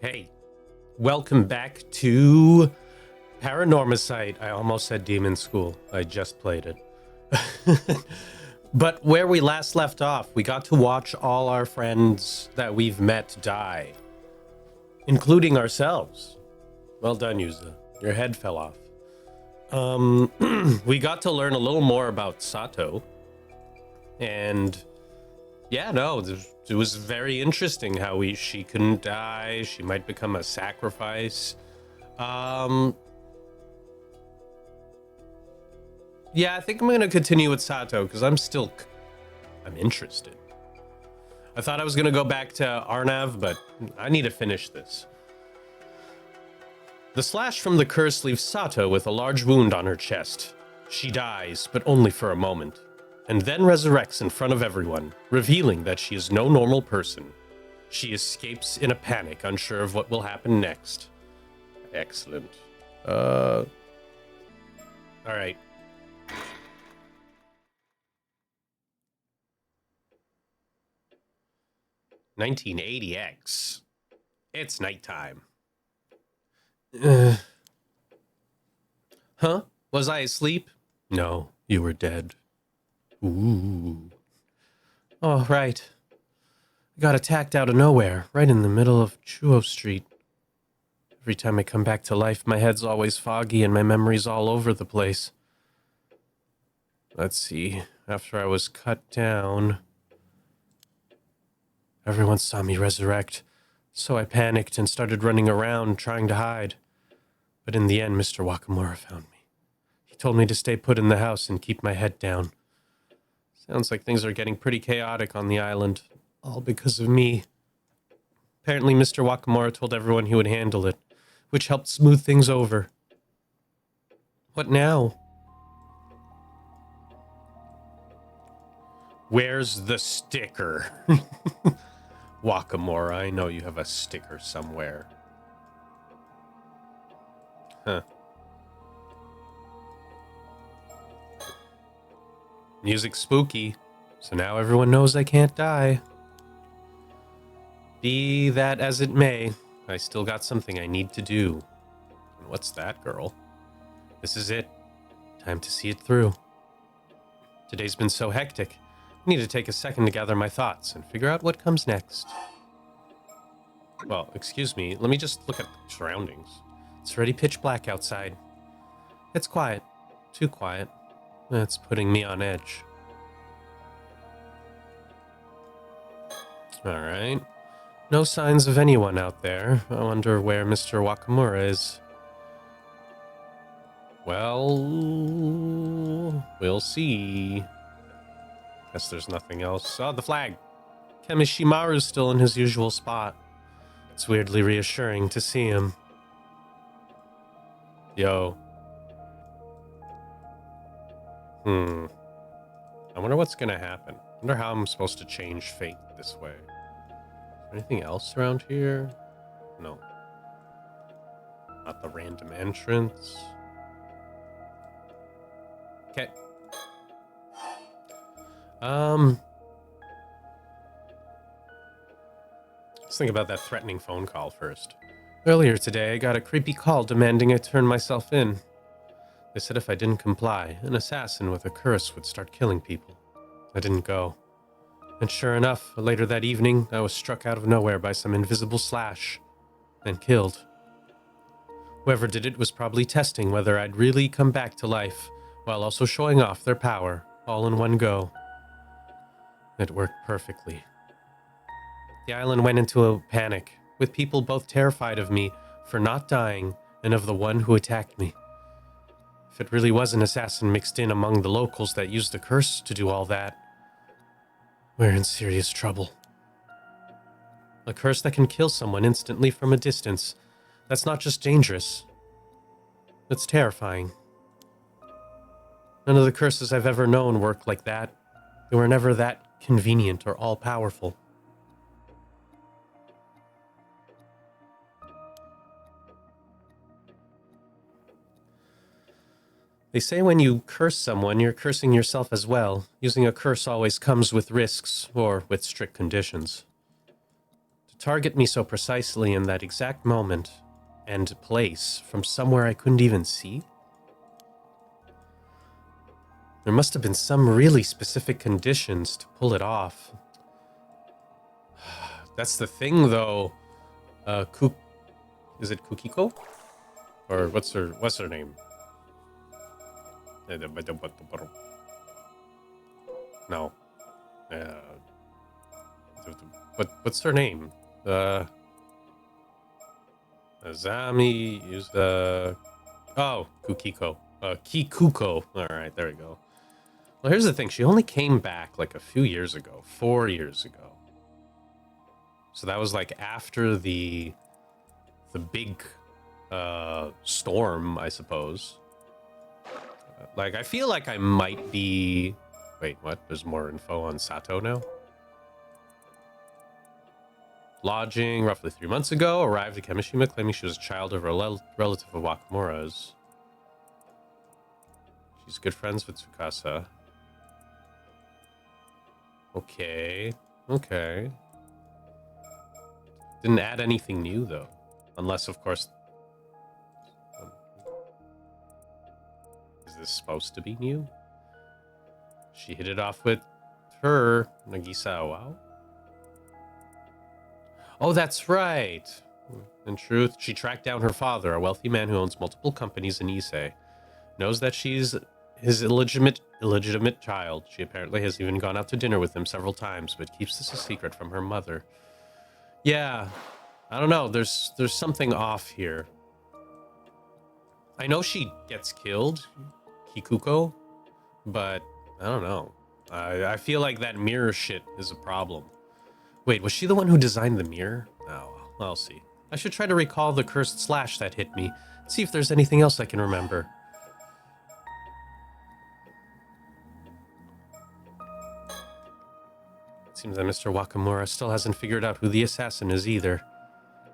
Hey, welcome back to Paranormasight. I almost said Demon School. I just played it. But where we last left off, we got to watch all our friends that we've met die, including ourselves. Well done, Yuza. Your head fell off. We got to learn a little more about Sato. And yeah, no, it was very interesting how she couldn't die. She might become a sacrifice. Yeah, I think I'm going to continue with Sato because I'm interested. I thought I was going to go back to Arnav, but I need to finish this. The slash from the curse leaves Sato with a large wound on her chest. She dies, but only for a moment, and then resurrects in front of everyone, revealing that she is no normal person. She escapes in a panic, unsure of what will happen next. Excellent. All right. $1980X. It's nighttime. Huh? Was I asleep? No, you were dead. Ooh. Oh, right. I got attacked out of nowhere, right in the middle of Chuo Street. Every time I come back to life, my head's always foggy and my memory's all over the place. Let's see. After I was cut down, everyone saw me resurrect, so I panicked and started running around trying to hide. But in the end, Mr. Wakamura found me. He told me to stay put in the house and keep my head down. Sounds like things are getting pretty chaotic on the island, all because of me. Apparently, Mr. Wakamura told everyone he would handle it, which helped smooth things over. What now? Where's the sticker? Wakamura, I know you have a sticker somewhere. Huh. Music's spooky, so now everyone knows I can't die. Be that as it may, I still got something I need to do. And what's that, girl? This is it. Time to see it through. Today's been so hectic. I need to take a second to gather my thoughts and figure out what comes next. Well, excuse me, let me just look at the surroundings. It's already pitch black outside. It's quiet. Too quiet. It's putting me on edge. Alright. No signs of anyone out there. I wonder where Mr. Wakamura is. Well, we'll see. Guess there's nothing else. Oh, the flag! Kameshimaru's still in his usual spot. It's weirdly reassuring to see him. Yo. I wonder what's gonna happen. I wonder how I'm supposed to change fate this way. Is there anything else around here? No. Not the random entrance. Okay. Let's think about that threatening phone call first. Earlier today, I got a creepy call demanding I turn myself in. They said if I didn't comply, an assassin with a curse would start killing people. I didn't go. And sure enough, later that evening, I was struck out of nowhere by some invisible slash and killed. Whoever did it was probably testing whether I'd really come back to life, while also showing off their power, all in one go. It worked perfectly. The island went into a panic, with people both terrified of me for not dying and of the one who attacked me. If it really was an assassin mixed in among the locals that used the curse to do all that, we're in serious trouble. A curse that can kill someone instantly from a distance. That's not just dangerous. It's terrifying. None of the curses I've ever known worked like that. They were never that convenient or all-powerful. They say when you curse someone, you're cursing yourself as well. Using a curse always comes with risks, or with strict conditions. To target me so precisely in that exact moment and place from somewhere I couldn't even see? There must have been some really specific conditions to pull it off. That's the thing, though. Is it Kukiko? Or what's her name? No. What's her name? Azami is the... Oh, Kukiko. Kikuko. Alright, there we go. Well, here's the thing. She only came back like a few years ago. 4 years ago. So that was like after the big storm, I suppose. Like, I feel like I might be... Wait, what? There's more info on Sato now? Lodging roughly 3 months ago. Arrived at Kameshima claiming she was a child of a relative of Wakamura's. She's good friends with Tsukasa. Okay. Didn't add anything new, though. Unless, of course... Is this supposed to be new? She hit it off with her, Nagisa Wow. Oh, that's right. In truth, she tracked down her father, a wealthy man who owns multiple companies in Issei. Knows that she's his illegitimate child. She apparently has even gone out to dinner with him several times, but keeps this a secret from her mother. Yeah, I don't know. There's something off here. I know she gets killed, Kikuko, but I don't know. I feel like that mirror shit is a problem. Wait, was she the one who designed the mirror? Oh, well, I'll see. I should try to recall the cursed slash that hit me. See if there's anything else I can remember. It seems that Mr. Wakamura still hasn't figured out who the assassin is either.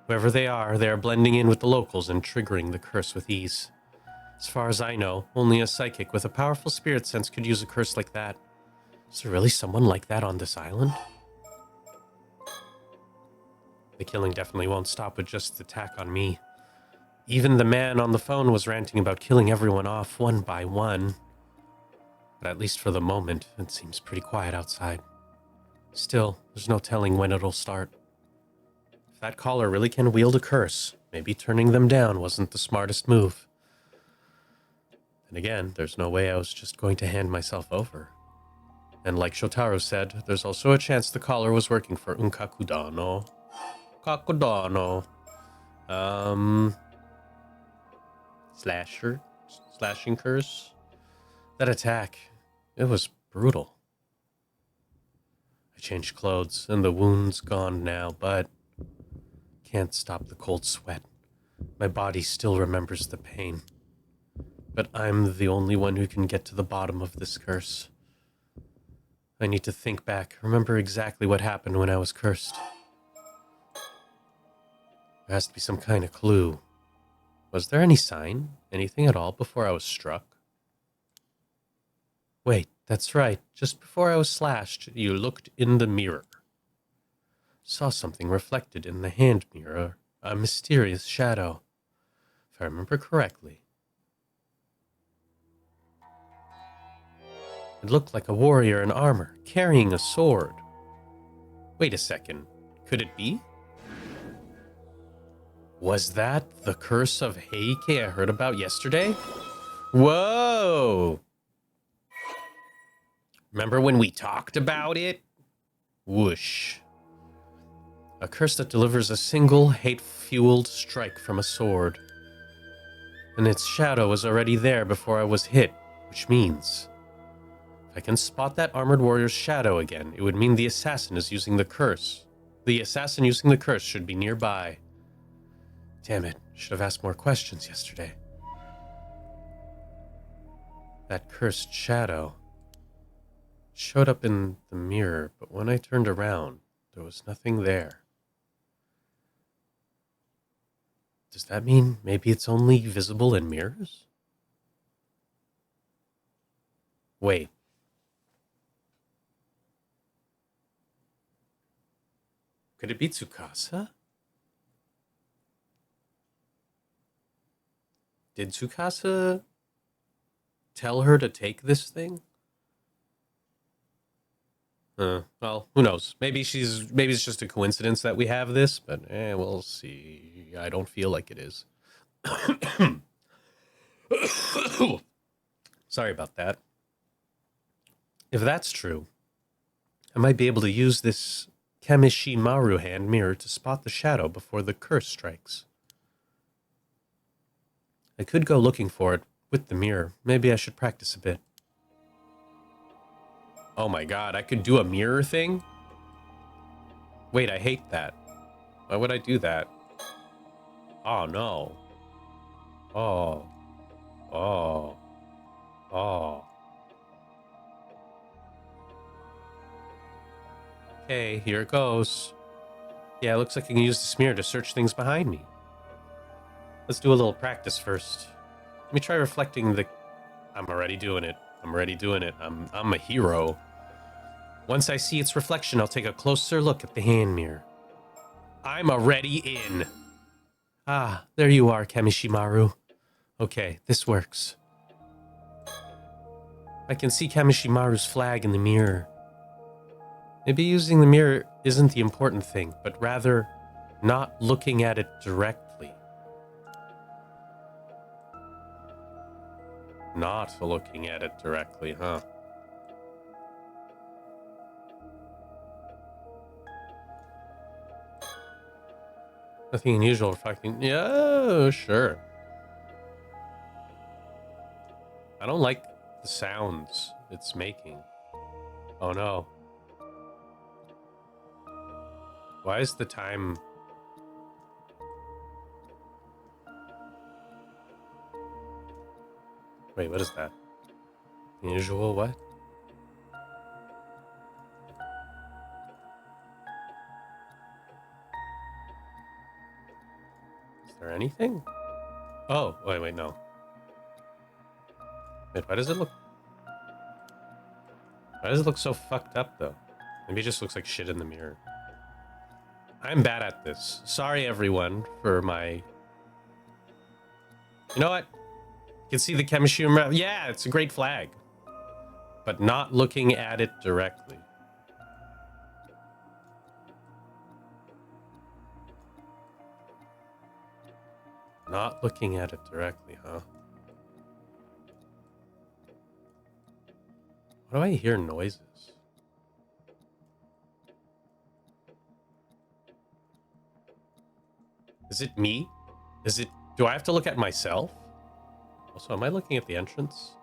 Whoever they are blending in with the locals and triggering the curse with ease. As far as I know, only a psychic with a powerful spirit sense could use a curse like that. Is there really someone like that on this island? The killing definitely won't stop with just the attack on me. Even the man on the phone was ranting about killing everyone off one by one. But at least for the moment, it seems pretty quiet outside. Still, there's no telling when it'll start. If that caller really can wield a curse, maybe turning them down wasn't the smartest move. And again, there's no way I was just going to hand myself over. And like Shotaro said, there's also a chance the caller was working for Unkakudano. Kakudano. Slashing curse. That attack, it was brutal. I changed clothes, and the wound's gone now, but can't stop the cold sweat. My body still remembers the pain. But I'm the only one who can get to the bottom of this curse. I need to think back, remember exactly what happened when I was cursed. There has to be some kind of clue. Was there any sign? Anything at all before I was struck? Wait, that's right. Just before I was slashed, you looked in the mirror. Saw something reflected in the hand mirror. A mysterious shadow. If I remember correctly. It looked like a warrior in armor, carrying a sword. Wait a second. Could it be? Was that the curse of Heike I heard about yesterday? Whoa! Remember when we talked about it? Whoosh. A curse that delivers a single hate-fueled strike from a sword. And its shadow was already there before I was hit, which means... if I can spot that armored warrior's shadow again, it would mean the assassin is using the curse. The assassin using the curse should be nearby. Damn it, should have asked more questions yesterday. That cursed shadow showed up in the mirror, but when I turned around, there was nothing there. Does that mean maybe it's only visible in mirrors? Wait. Could it be Tsukasa? Did Tsukasa tell her to take this thing? Well, who knows? Maybe it's just a coincidence that we have this, but we'll see. I don't feel like it is. Sorry about that. If that's true, I might be able to use this Kameshimaru hand mirror to spot the shadow before the curse strikes. I could go looking for it with the mirror. Maybe I should practice a bit. Oh my god, I could do a mirror thing? Wait, I hate that. Why would I do that? Oh no. Oh. Oh. Oh. Okay, here it goes. Yeah, it looks like I can use the mirror to search things behind me. Let's do a little practice first. Let me try reflecting the... I'm already doing it. I'm a hero. Once I see its reflection, I'll take a closer look at the hand mirror. I'm already in. Ah, there you are, Kameshimaru. Okay, this works. I can see Kameshimaru's flag in the mirror. Maybe using the mirror isn't the important thing, but rather not looking at it directly. Not looking at it directly, huh? Nothing unusual reflecting. Yeah, sure. I don't like the sounds it's making. Oh no. Why is the time... Wait, what is that? Unusual what? Is there anything? Oh, wait, no. Wait, why does it look so fucked up, though? Maybe it just looks like shit in the mirror. I'm bad at this. Sorry, everyone, for my... You know what? You can see the Kameshima... Yeah, it's a great flag. But not looking at it directly. Not looking at it directly, huh? Why do I hear noises? Is it me? Do I have to look at myself? Also, am I looking at the entrance?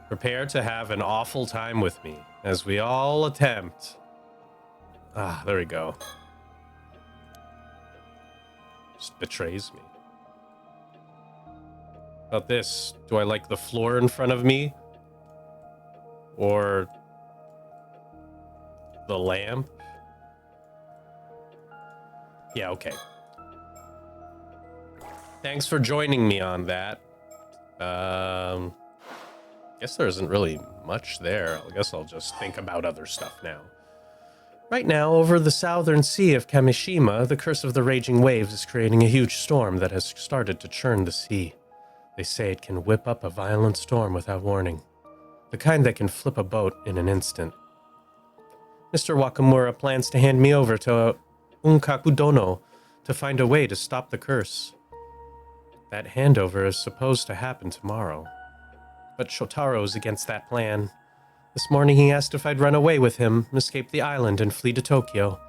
Prepare to have an awful time with me, as we all attempt. Ah, there we go. Just betrays me. About this, do I like the floor in front of me? Or the lamp? Yeah, okay. Thanks for joining me on that. Guess there isn't really much there. I guess I'll just think about other stuff now. Right now, over the southern sea of Kameshima, the curse of the raging waves is creating a huge storm that has started to churn the sea. They say it can whip up a violent storm without warning. The kind that can flip a boat in an instant. Mr. Wakamura plans to hand me over to Unkaku Dono to find a way to stop the curse. That handover is supposed to happen tomorrow. But Shotaro is against that plan. This morning he asked if I'd run away with him, escape the island, and flee to Tokyo.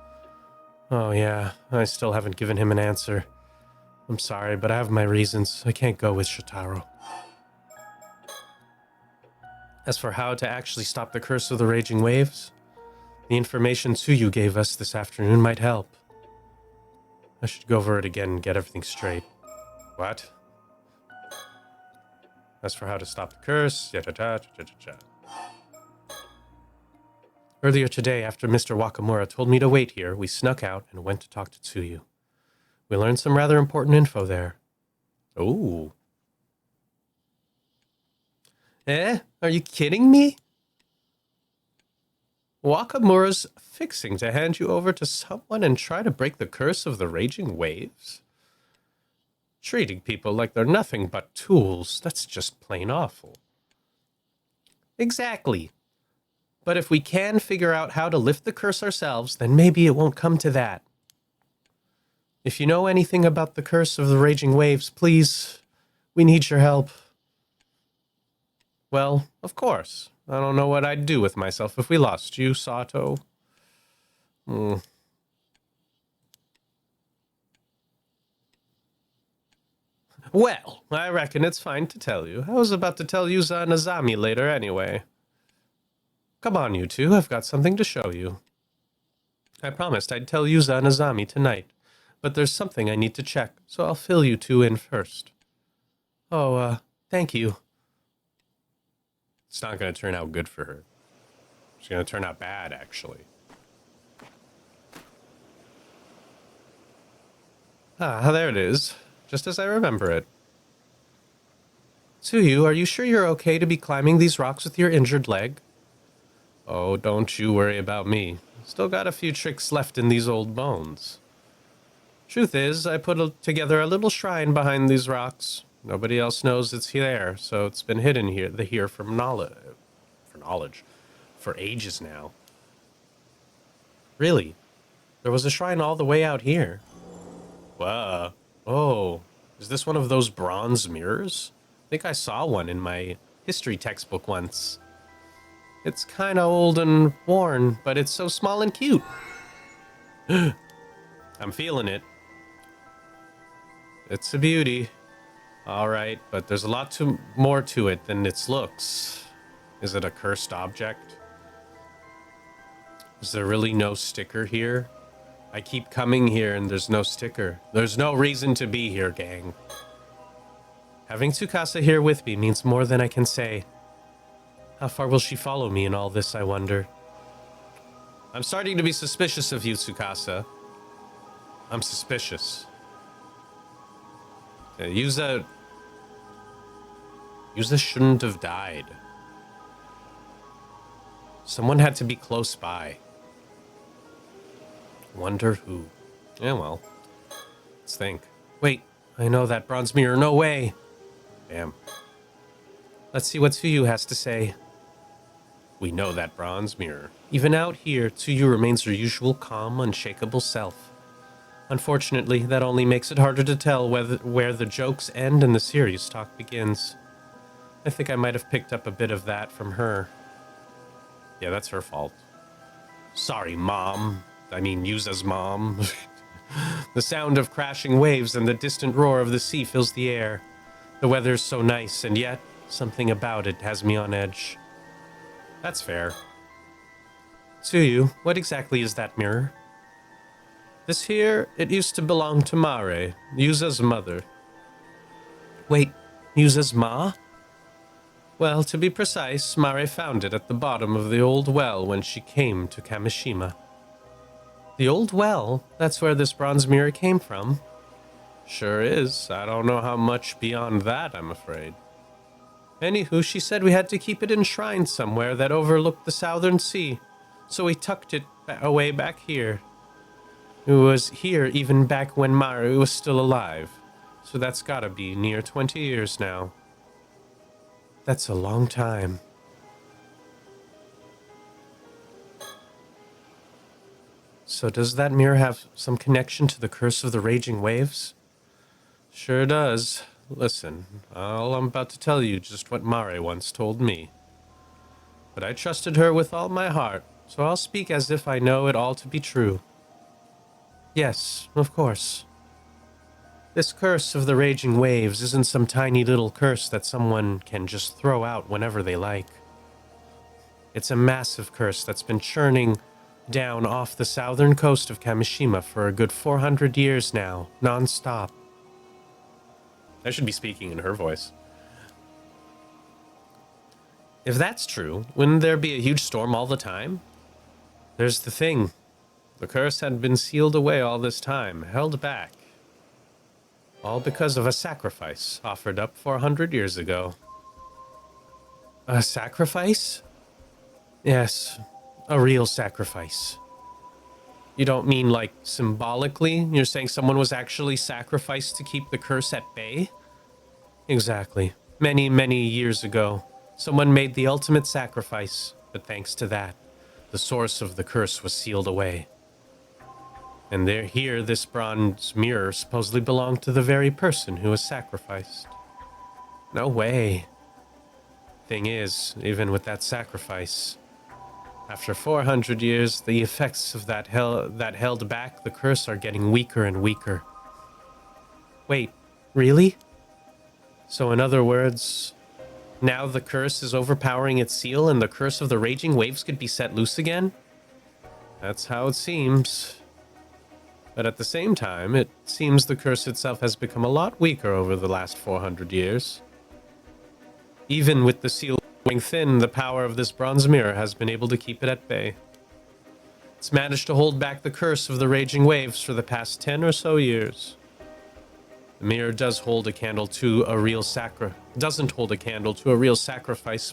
Oh yeah, I still haven't given him an answer. I'm sorry, but I have my reasons. I can't go with Shotaro. As for how to actually stop the curse of the raging waves, the information Tsuyu gave us this afternoon might help. I should go over it again and get everything straight. What? As for how to stop the curse, Earlier today, after Mr. Wakamura told me to wait here, we snuck out and went to talk to Tsuyu. We learned some rather important info there. Ooh. Eh? Are you kidding me? Wakamura's fixing to hand you over to someone and try to break the curse of the raging waves? Treating people like they're nothing but tools, that's just plain awful. Exactly. But if we can figure out how to lift the curse ourselves, then maybe it won't come to that. If you know anything about the curse of the raging waves, please, we need your help. Well, of course. I don't know what I'd do with myself if we lost you, Sato. Well, I reckon it's fine to tell you. I was about to tell Yuza and Azami later anyway. Come on, you two. I've got something to show you. I promised I'd tell Yuza and Azami tonight, but there's something I need to check, so I'll fill you two in first. Oh, thank you. It's not going to turn out good for her. It's going to turn out bad, actually. Ah, there it is. Just as I remember it. Tsuyu, are you sure you're okay to be climbing these rocks with your injured leg? Oh, don't you worry about me. Still got a few tricks left in these old bones. Truth is, I put together a little shrine behind these rocks. Nobody else knows it's there, so it's been hidden here for knowledge. For ages now. Really? There was a shrine all the way out here. Wow. Oh, is this one of those bronze mirrors? I think I saw one in my history textbook once. It's kind of old and worn, but it's so small and cute. I'm feeling it. It's a beauty. All right, but there's a lot more to it than its looks. Is it a cursed object? Is there really no sticker here? I keep coming here and there's no sticker. There's no reason to be here, gang. Having Tsukasa here with me means more than I can say. How far will she follow me in all this, I wonder? I'm starting to be suspicious of you, Tsukasa. I'm suspicious. Yuza shouldn't have died. Someone had to be close by. Wonder who. Yeah, well. Let's think. Wait, I know that bronze mirror. No way. Damn. Let's see what Tsuyu has to say. We know that bronze mirror. Even out here, Tsuyu remains her usual calm, unshakable self. Unfortunately, that only makes it harder to tell where the jokes end and the serious talk begins. I think I might have picked up a bit of that from her. Yeah, that's her fault. Sorry, Mom. I mean, Yuza's mom. The sound of crashing waves and the distant roar of the sea fills the air. The weather's so nice, and yet something about it has me on edge. That's fair. Tsuyu, what exactly is that mirror? This here, it used to belong to Mare, Yuza's mother. Wait, Yuza's ma? Well, to be precise, Mare found it at the bottom of the old well when she came to Kameshima. The old well? That's where this bronze mirror came from? Sure is. I don't know how much beyond that, I'm afraid. Anywho, she said we had to keep it enshrined somewhere that overlooked the southern sea, so we tucked it away back here. It was here even back when Maru was still alive, so that's gotta be near 20 years now. That's a long time. So does that mirror have some connection to the curse of the raging waves? Sure does. Listen, all I'm about to tell you just what Mare once told me. But I trusted her with all my heart, so I'll speak as if I know it all to be true. Yes, of course. This curse of the raging waves isn't some tiny little curse that someone can just throw out whenever they like. It's a massive curse that's been churning down off the southern coast of Kameshima for a good 400 years now, non-stop. I should be speaking in her voice. If that's true, wouldn't there be a huge storm all the time? There's the thing. The curse had been sealed away all this time, held back. All because of a sacrifice offered up 400 years ago. A sacrifice? Yes, a real sacrifice. You don't mean like symbolically? You're saying someone was actually sacrificed to keep the curse at bay? Exactly. Many, many years ago, someone made the ultimate sacrifice, but thanks to that, the source of the curse was sealed away. And here, this bronze mirror supposedly belonged to the very person who was sacrificed. No way. Thing is, even with that sacrifice, after 400 years, the effects of that held back the curse are getting weaker and weaker. Wait, really? So in other words, now the curse is overpowering its seal and the curse of the raging waves could be set loose again? That's how it seems. But at the same time, it seems the curse itself has become a lot weaker over the last 400 years. Even with the seal going thin, the power of this bronze mirror has been able to keep it at bay. It's managed to hold back the curse of the raging waves for the past 10 or so years. The mirror doesn't hold a candle to a real sacrifice,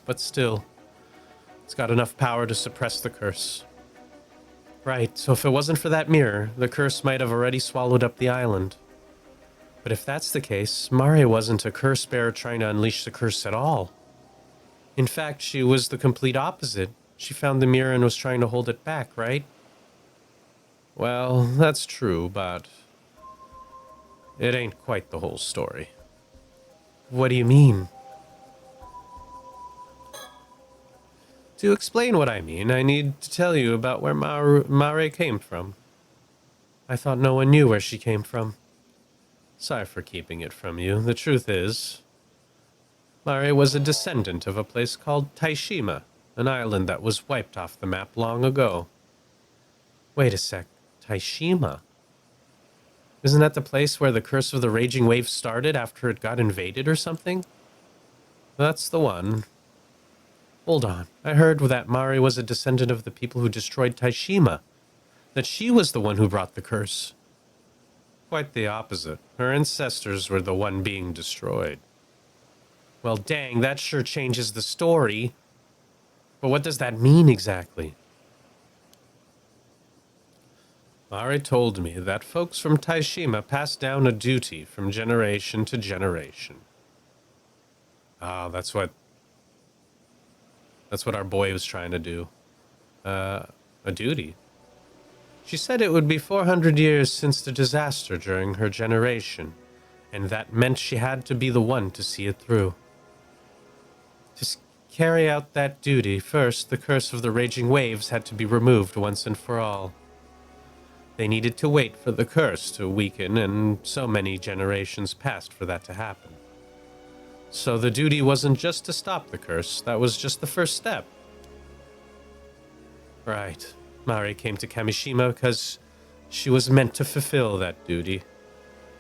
but still, it's got enough power to suppress the curse. Right, so if it wasn't for that mirror, the curse might have already swallowed up the island. But if that's the case, Mare wasn't a curse bearer trying to unleash the curse at all. In fact, she was the complete opposite. She found the mirror and was trying to hold it back, right? Well, that's true, but it ain't quite the whole story. What do you mean? To explain what I mean, I need to tell you about where Mare came from. I thought no one knew where she came from. Sorry for keeping it from you. The truth is, Mare was a descendant of a place called Taishima, an island that was wiped off the map long ago. Wait a sec. Taishima? Isn't that the place where the curse of the raging wave started after it got invaded or something? That's the one. Hold on. I heard that Mari was a descendant of the people who destroyed Taishima. That she was the one who brought the curse. Quite the opposite. Her ancestors were the one being destroyed. Well, dang, that sure changes the story. But what does that mean exactly? Mari told me that folks from Taishima passed down a duty from generation to generation. Ah, that's what our boy was trying to do. A duty. She said it would be 400 years since the disaster during her generation, and that meant she had to be the one to see it through. To carry out that duty, first, the curse of the raging waves had to be removed once and for all. They needed to wait for the curse to weaken, and so many generations passed for that to happen. So the duty wasn't just to stop the curse, that was just the first step. Right. Mari came to Kameshima because she was meant to fulfill that duty.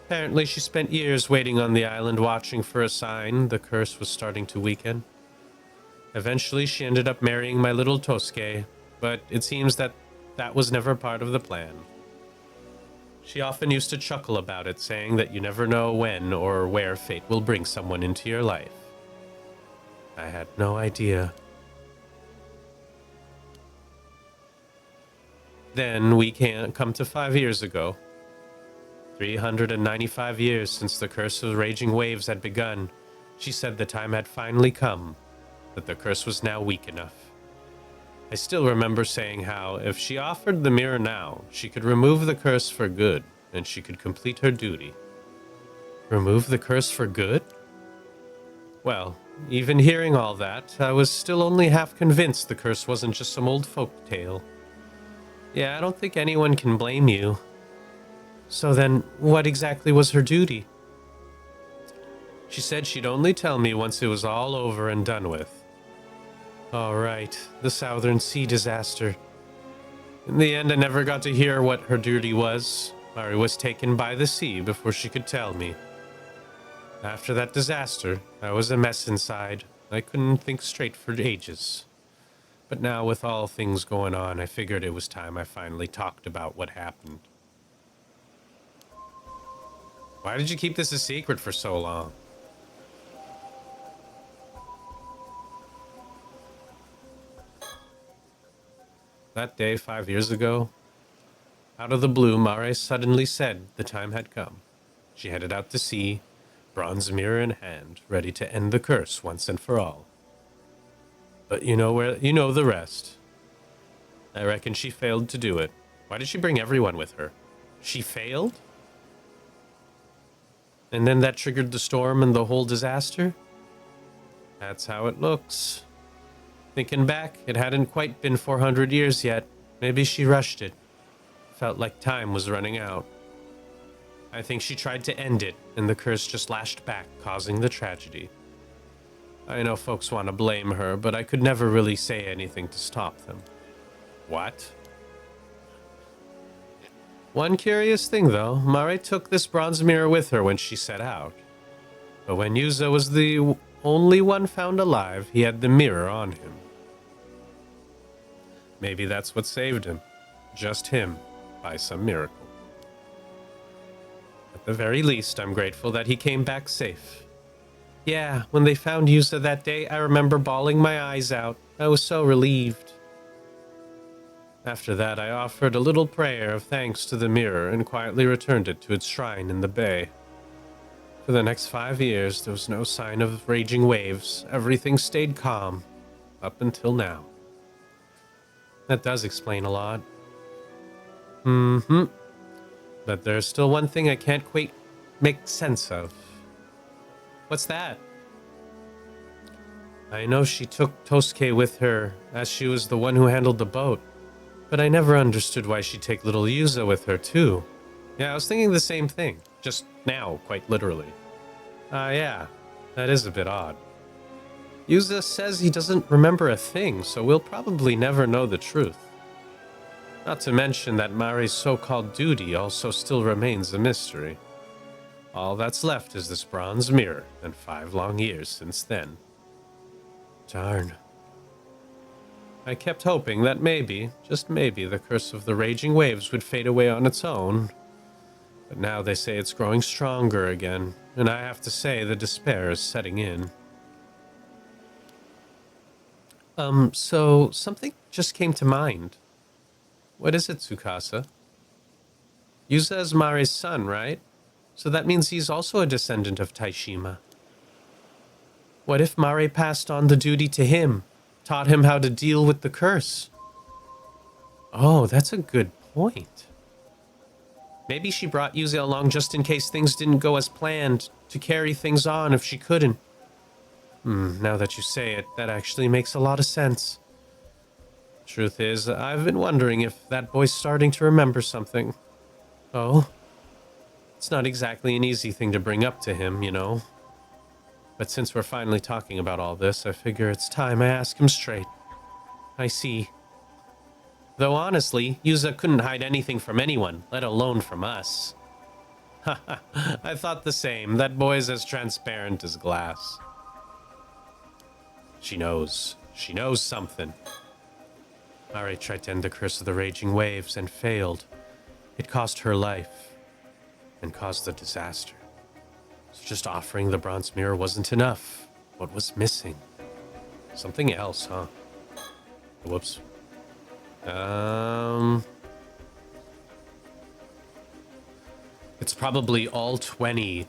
Apparently she spent years waiting on the island watching for a sign the curse was starting to weaken. Eventually she ended up marrying my little Tosuke, but it seems that was never part of the plan. She often used to chuckle about it, saying that you never know when or where fate will bring someone into your life. I had no idea. Then we can't come to 5 years ago. 395 years since the curse of raging waves had begun. She said the time had finally come, that the curse was now weak enough. I still remember saying how, if she offered the mirror now, she could remove the curse for good, and she could complete her duty. Remove the curse for good? Well, even hearing all that, I was still only half convinced the curse wasn't just some old folk tale. Yeah, I don't think anyone can blame you. So then, what exactly was her duty? She said she'd only tell me once it was all over and done with. All right, the Southern Sea disaster. In the end, I never got to hear what her duty was. Mari was taken by the sea before she could tell me. After that disaster, I was a mess inside. I couldn't think straight for ages. But now, with all things going on, I figured it was time I finally talked about what happened. Why did you keep this a secret for so long? That day 5 years ago, out of the blue, Mare suddenly said the time had come. She headed out to sea, bronze mirror in hand, ready to end the curse once and for all. But you know the rest. I reckon she failed to do it. Why did she bring everyone with her? She failed? And then that triggered the storm and the whole disaster? That's how it looks. Thinking back, it hadn't quite been 400 years yet. Maybe she rushed it. Felt like time was running out. I think she tried to end it, and the curse just lashed back, causing the tragedy. I know folks want to blame her, but I could never really say anything to stop them. What? One curious thing, though, Mare took this bronze mirror with her when she set out. But when Yuza was the only one found alive, he had the mirror on him. Maybe that's what saved him. Just him, by some miracle. At the very least, I'm grateful that he came back safe. Yeah, when they found Yuza that day, I remember bawling my eyes out. I was so relieved. After that, I offered a little prayer of thanks to the mirror and quietly returned it to its shrine in the bay. For the next 5 years, there was no sign of raging waves. Everything stayed calm, up until now. That does explain a lot. But there's still one thing I can't quite make sense of. What's that? I know she took Tosuke with her, as she was the one who handled the boat. But I never understood why she'd take little Yuza with her, too. Yeah, I was thinking the same thing. Just now, quite literally. Yeah, that is a bit odd. Yuza says he doesn't remember a thing, so we'll probably never know the truth. Not to mention that Mari's so-called duty also still remains a mystery. All that's left is this bronze mirror, and 5 long years since then. Darn. I kept hoping that maybe, just maybe, the curse of the raging waves would fade away on its own. But now they say it's growing stronger again, and I have to say the despair is setting in. So something just came to mind. What is it, Tsukasa? Yuza is Mari's son, right? So that means he's also a descendant of Taishima. What if Mare passed on the duty to him, taught him how to deal with the curse? Oh, that's a good point. Maybe she brought Yuza along just in case things didn't go as planned, to carry things on if she couldn't. Now that you say it, that actually makes a lot of sense. Truth is, I've been wondering if that boy's starting to remember something. Oh? It's not exactly an easy thing to bring up to him, you know. But since we're finally talking about all this, I figure it's time I ask him straight. I see. Though honestly, Yuza couldn't hide anything from anyone, let alone from us. Haha, I thought the same. That boy's as transparent as glass. She knows. She knows something. Mare tried to end the curse of the raging waves and failed. It cost her life and caused the disaster. So just offering the bronze mirror wasn't enough. What was missing? Something else, huh? Whoops. It's probably all 20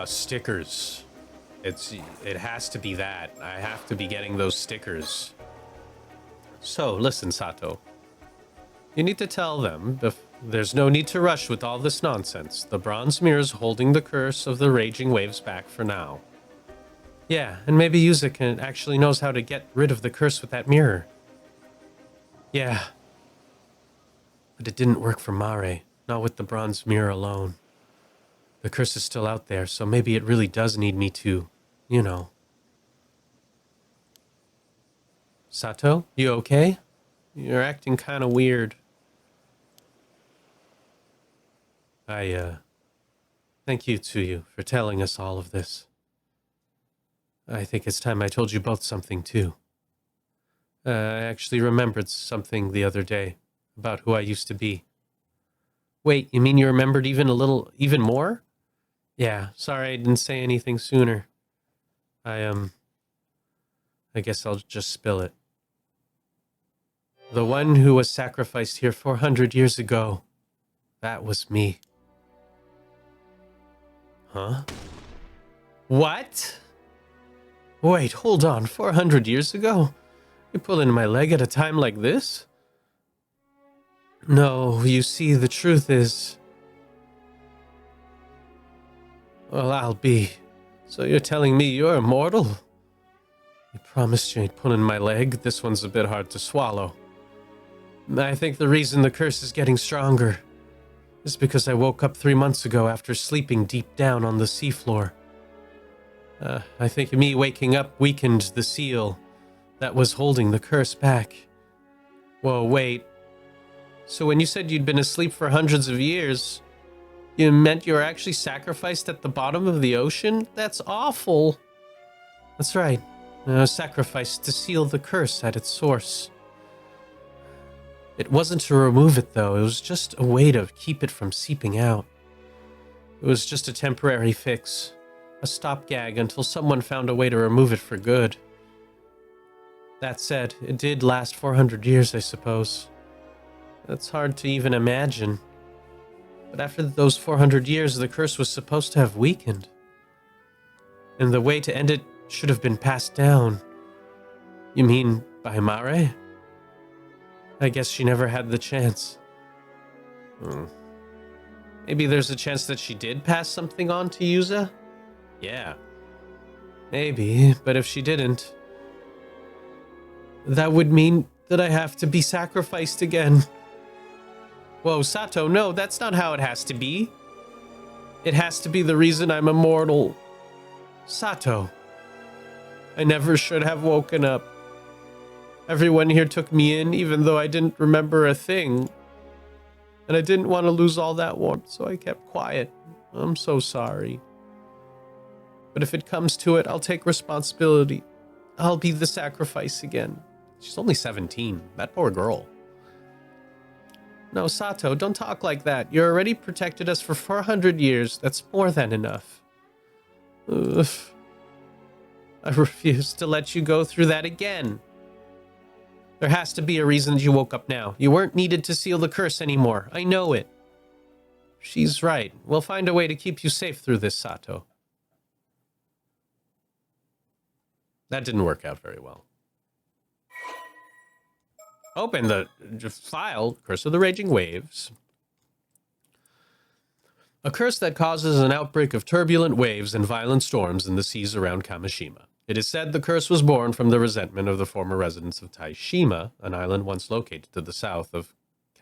stickers. It has to be that. I have to be getting those stickers. So, listen, Sato. You need to tell them there's no need to rush with all this nonsense. The bronze mirror's holding the curse of the raging waves back for now. Yeah, and maybe Yuza actually knows how to get rid of the curse with that mirror. Yeah. But it didn't work for Mare, not with the bronze mirror alone. The curse is still out there, so maybe it really does need me to, you know. Sato, you okay? You're acting kind of weird. Thank you to you for telling us all of this. I think it's time I told you both something, too. I actually remembered something the other day about who I used to be. Wait, you mean you remembered even more? Yeah, sorry I didn't say anything sooner. I guess I'll just spill it. The one who was sacrificed here 400 years ago. That was me. Huh? What? Wait, hold on. 400 years ago? You pulling my leg at a time like this? No, you see, the truth is... Well, I'll be. So you're telling me you're immortal? You promised you ain't pulling my leg. This one's a bit hard to swallow. I think the reason the curse is getting stronger is because I woke up 3 months ago after sleeping deep down on the seafloor. I think me waking up weakened the seal that was holding the curse back. Whoa, wait. So when you said you'd been asleep for hundreds of years, you meant you were actually sacrificed at the bottom of the ocean? That's awful. That's right. Sacrificed to seal the curse at its source. It wasn't to remove it, though. It was just a way to keep it from seeping out. It was just a temporary fix. A stopgag until someone found a way to remove it for good. That said, it did last 400 years, I suppose. That's hard to even imagine. But after those 400 years, the curse was supposed to have weakened. And the way to end it should have been passed down. You mean by Mare? I guess she never had the chance. Maybe there's a chance that she did pass something on to Yuza? Yeah. Maybe, but if she didn't, that would mean that I have to be sacrificed again. Whoa, Sato, no, that's not how it has to be. It has to be the reason I'm immortal. Sato, I never should have woken up. Everyone here took me in, even though I didn't remember a thing. And I didn't want to lose all that warmth, so I kept quiet. I'm so sorry. But if it comes to it, I'll take responsibility. I'll be the sacrifice again. She's only 17. That poor girl. No, Sato, don't talk like that. You already protected us for 400 years. That's more than enough. Ugh. I refuse to let you go through that again. There has to be a reason that you woke up now. You weren't needed to seal the curse anymore. I know it. She's right. We'll find a way to keep you safe through this, Sato. That didn't work out very well. Open the file, Curse of the Raging Waves. A curse that causes an outbreak of turbulent waves and violent storms in the seas around Kameshima. It is said the curse was born from the resentment of the former residents of Taishima, an island once located to the south of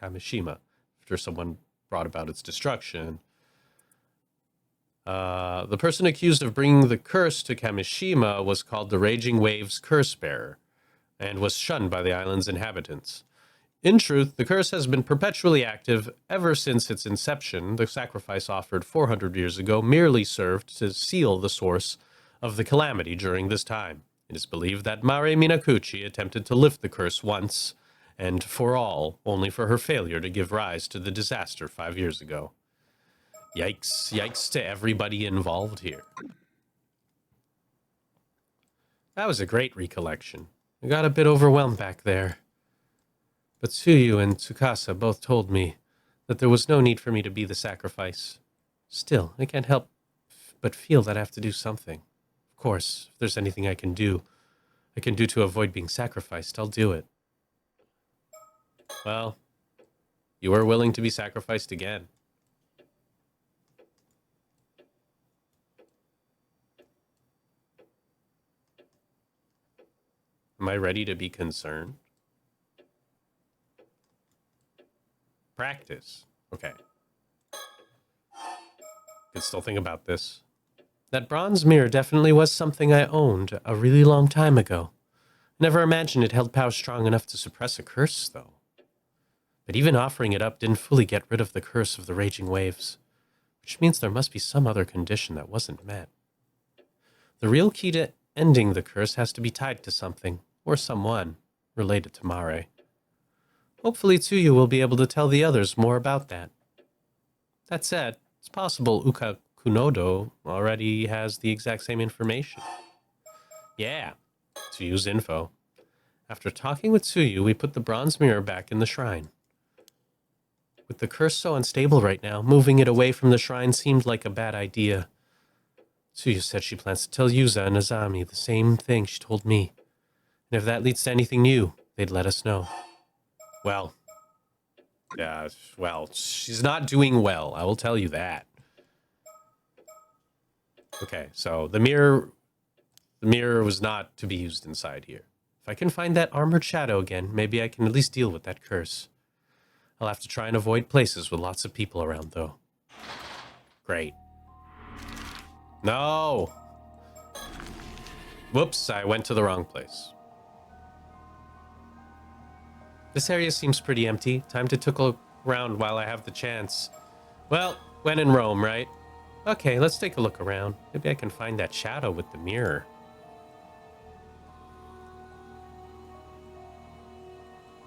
Kameshima, after someone brought about its destruction. The person accused of bringing the curse to Kameshima was called the Raging Waves Curse Bearer, and was shunned by the island's inhabitants. In truth, the curse has been perpetually active ever since its inception. The sacrifice offered 400 years ago merely served to seal the source of the calamity during this time. It is believed that Mare Minakuchi attempted to lift the curse once and for all, only for her failure to give rise to the disaster 5 years ago. Yikes, yikes to everybody involved here. That was a great recollection. I got a bit overwhelmed back there. But Tsuyu and Tsukasa both told me that there was no need for me to be the sacrifice. Still, I can't help but feel that I have to do something. Of course, if there's anything I can do to avoid being sacrificed, I'll do it. Well, you were willing to be sacrificed again. Am I ready to be concerned? Practice. Okay. Can still think about this. That bronze mirror definitely was something I owned a really long time ago. Never imagined it held power strong enough to suppress a curse, though. But even offering it up didn't fully get rid of the curse of the raging waves, which means there must be some other condition that wasn't met. The real key to ending the curse has to be tied to something, or someone, related to Mare. Hopefully Tsuyu will be able to tell the others more about that. That said, it's possible Uka Kunodo already has the exact same information. Yeah, Tsuyu's info. After talking with Tsuyu, we put the bronze mirror back in the shrine. With the curse so unstable right now, moving it away from the shrine seemed like a bad idea. Tsuyu said she plans to tell Yuza and Azami the same thing she told me. And if that leads to anything new, they'd let us know. Well, yeah, well, she's not doing well, I will tell you that. Okay, so the mirror was not to be used inside here. If I can find that armored shadow again, maybe I can at least deal with that curse. I'll have to try and avoid places with lots of people around, though. Great. No! Whoops, I went to the wrong place. This area seems pretty empty. Time to look around while I have the chance. Well, when in Rome, right? Okay, let's take a look around. Maybe I can find that shadow with the mirror.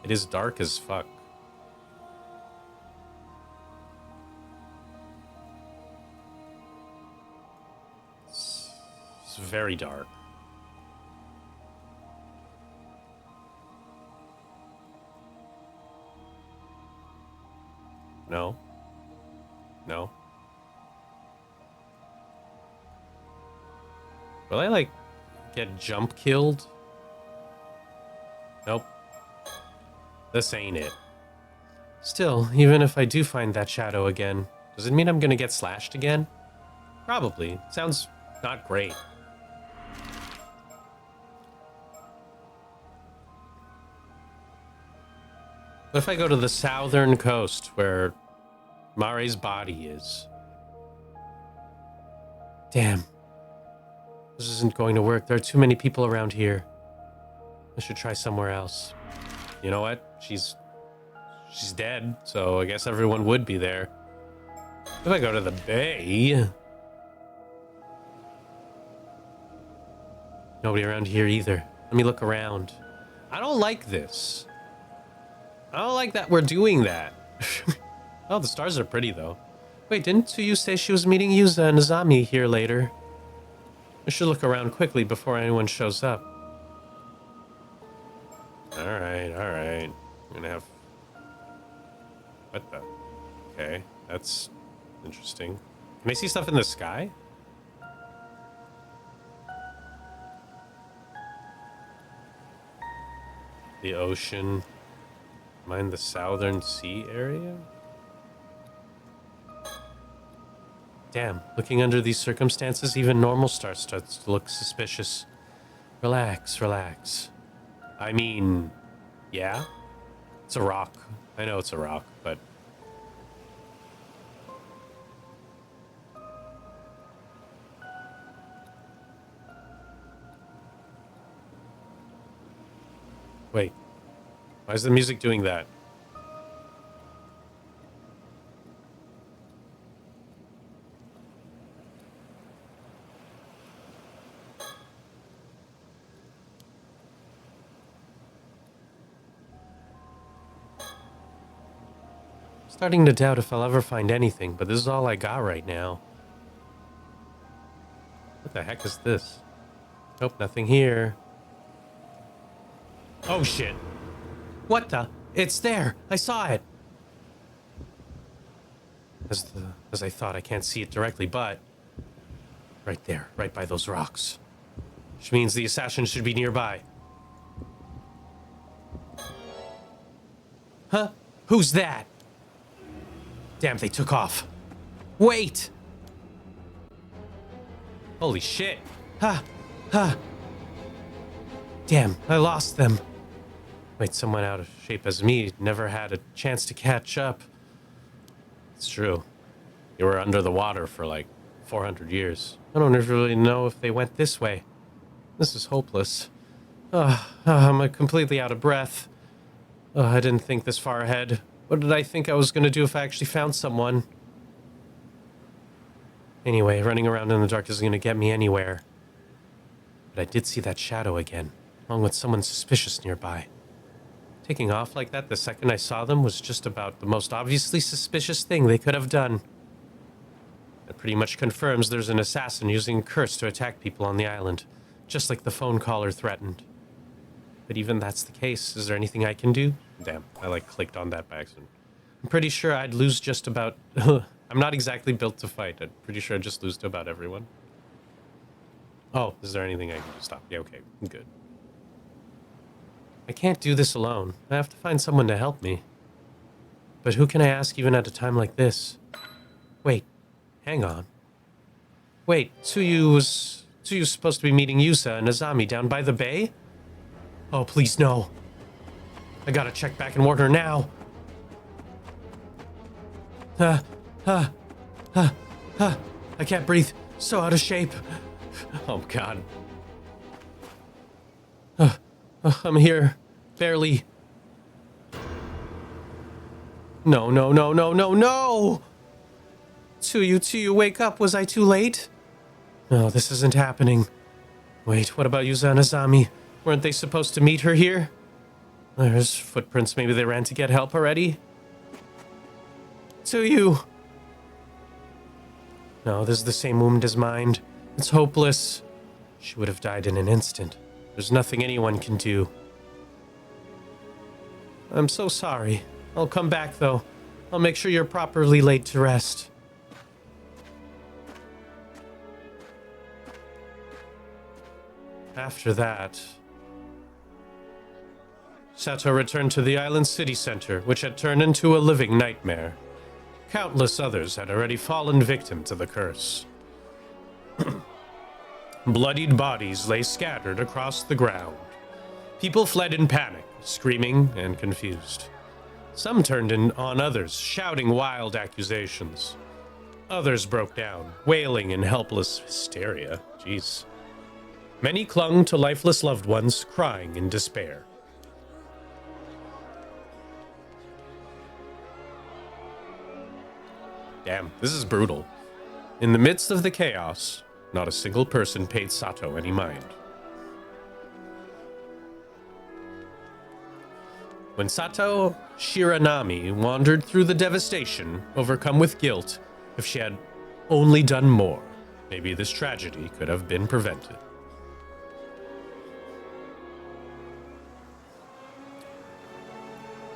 It is dark as fuck. It's very dark. No. No. Will I, like, get jump killed? Nope. This ain't it. Still, even if I do find that shadow again, does it mean I'm gonna get slashed again? Probably. Sounds not great. What if I go to the southern coast where Mare's body is? Damn. This isn't going to work. There are too many people around here. I should try somewhere else. You know what? She's dead, so I guess everyone would be there. If I go to the bay... Nobody around here either. Let me look around. I don't like this. I don't like that we're doing that. Oh, the stars are pretty, though. Wait, didn't Tsuyu say she was meeting Yuza and Azami here later? I should look around quickly before anyone shows up. Alright, alright. I'm gonna have... What the... Okay, that's interesting. Can I see stuff in the sky? The ocean. Am I in the southern sea area? Damn, looking under these circumstances, even normal stars starts to look suspicious. Relax, relax. I mean, yeah? It's a rock. I know it's a rock, but... Wait. Why is the music doing that? Starting to doubt if I'll ever find anything, but this is all I got right now. What the heck is this? Nope, nothing here. Oh shit. What the? It's there! I saw it! As I thought, I can't see it directly, but... Right there, right by those rocks. Which means the assassin should be nearby. Huh? Who's that? Damn, they took off. Wait! Holy shit. Ha! Ha! Damn, I lost them. Wait, someone out of shape as me never had a chance to catch up. It's true. You were under the water for like 400 years. I don't really know if they went this way. This is hopeless. I'm completely out of breath. I didn't think this far ahead. What did I think I was going to do if I actually found someone? Anyway, running around in the dark isn't going to get me anywhere. But I did see that shadow again, along with someone suspicious nearby. Taking off like that the second I saw them was just about the most obviously suspicious thing they could have done. It pretty much confirms there's an assassin using a curse to attack people on the island, just like the phone caller threatened. But even that's the case, is there anything I can do? Damn, I clicked on that by accident. I'm pretty sure I'd lose just about... I'm not exactly built to fight. I'm pretty sure I'd just lose to about everyone. Oh, is there anything I can do? Stop. Yeah, okay, I'm good. I can't do this alone. I have to find someone to help me. But who can I ask even at a time like this? Wait, hang on. Wait, Tsuyu's supposed to be meeting Yusa and Azami down by the bay? Oh, please, no. I gotta check back and warn her now. I can't breathe. So out of shape. Oh, God. I'm here. Barely. No, no, no, no, no, no! Tsuyu, wake up. Was I too late? No, this isn't happening. Wait, what about Yusa and Azami? Weren't they supposed to meet her here? There's footprints. Maybe they ran to get help already? Tsuyu! No, this is the same wound as mine. It's hopeless. She would have died in an instant. There's nothing anyone can do. I'm so sorry. I'll come back, though. I'll make sure you're properly laid to rest. After that, Sato returned to the island city center, which had turned into a living nightmare. Countless others had already fallen victim to the curse. Bloodied bodies lay scattered across the ground. People fled in panic, screaming and confused. Some turned in on others, shouting wild accusations. Others broke down, wailing in helpless hysteria. Jeez. Many clung to lifeless loved ones, crying in despair. Damn, this is brutal. In the midst of the chaos, not a single person paid Sato any mind. When Sato Shiranami wandered through the devastation, overcome with guilt, if she had only done more, maybe this tragedy could have been prevented.